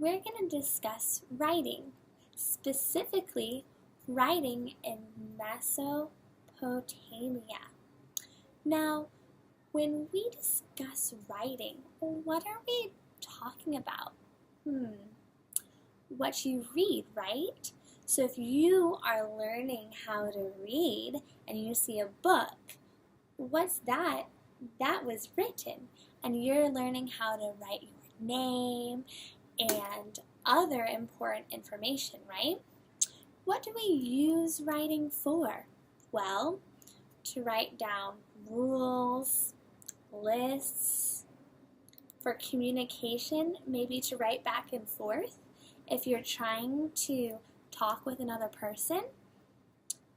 we're going to discuss writing, specifically writing in Mesopotamia. Now, when we discuss writing, what are we talking about? What you read, right? So if you are learning how to read and you see a book, what's that? That was written. And you're learning how to write your name and other important information, right? What do we use writing for? Well, to write down rules, lists, for communication, maybe to write back and forth. If you're trying to talk with another person,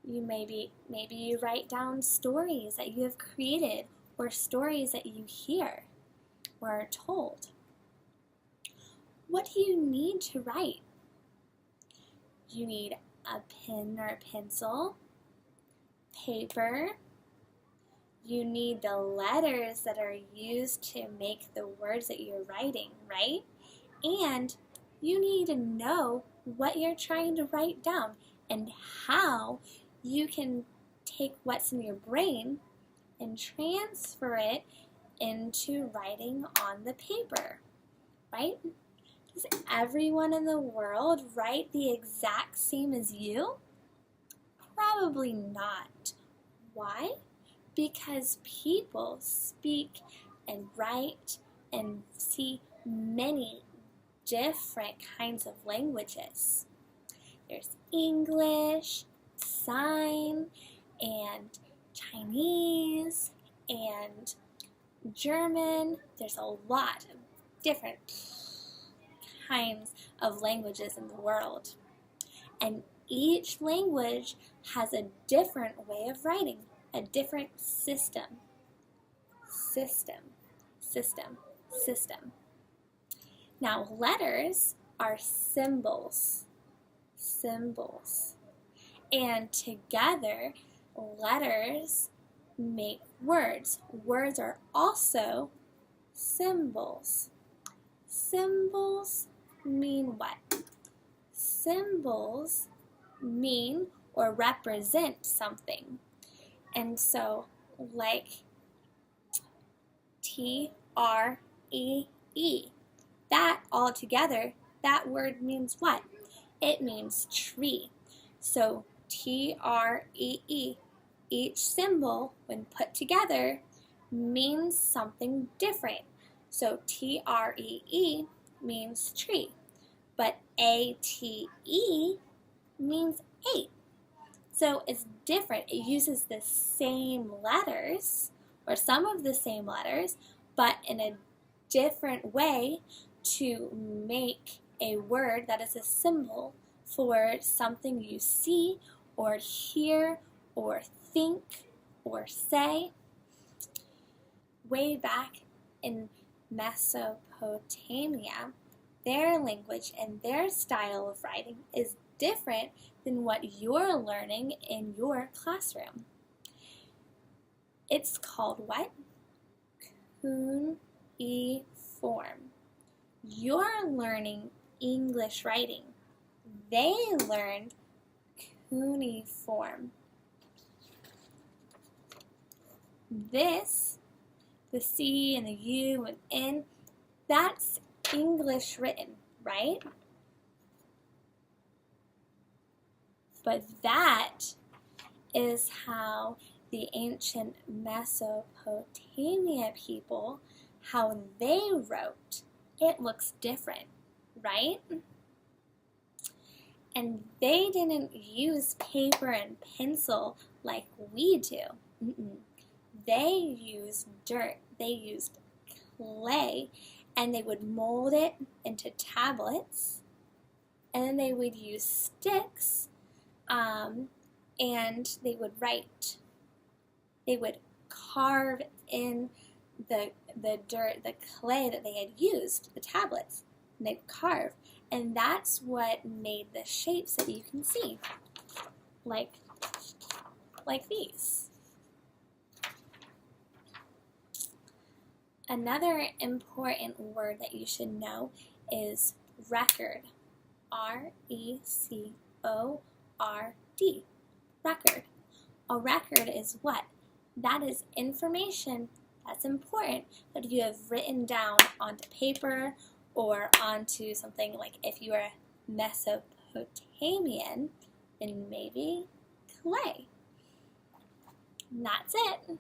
you maybe you write down stories that you have created or stories that you hear or are told. What do you need to write? You need a pen or a pencil, paper. You need the letters that are used to make the words that you're writing, right? And you need to know what you're trying to write down and how you can take what's in your brain and transfer it into writing on the paper, right? Does everyone in the world write the exact same as you? Probably not. Why? Because people speak and write and see many different kinds of languages. There's English, sign, and Chinese, and German. There's a lot of different kinds of languages in the world. And each language has a different way of writing, a different system. Now, letters are symbols. And together, letters make words. Words are also symbols. Symbols mean what? Symbols mean or represent something. And so, like T-R-E-E, that all together, that word means what? It means tree. So T-R-E-E, each symbol, when put together, means something different. So T-R-E-E means tree, but A-T-E means 8. So it's different. It uses the same letters, or some of the same letters, but in a different way to make a word that is a symbol for something you see or hear or think or say. Way back in Mesopotamia, their language and their style of writing is different than what you're learning in your classroom. It's called what? Cuneiform. You're learning English writing. They learned cuneiform. This, the C and the U and N, that's English written, right? But that is how the ancient Mesopotamia people, how they wrote. It looks different, right? And they didn't use paper and pencil like we do. They used dirt, they used clay, and they would mold it into tablets, and then they would use sticks, and they would write. They would carve in the dirt, the clay that they had used, the tablets, and they'd carve. And that's what made the shapes that you can see, like these. Another important word that you should know is record. R-E-C-O-R-D. Record. A record is what? That is information that's important that you have written down onto paper or onto something, like if you are Mesopotamian, then maybe clay. And that's it.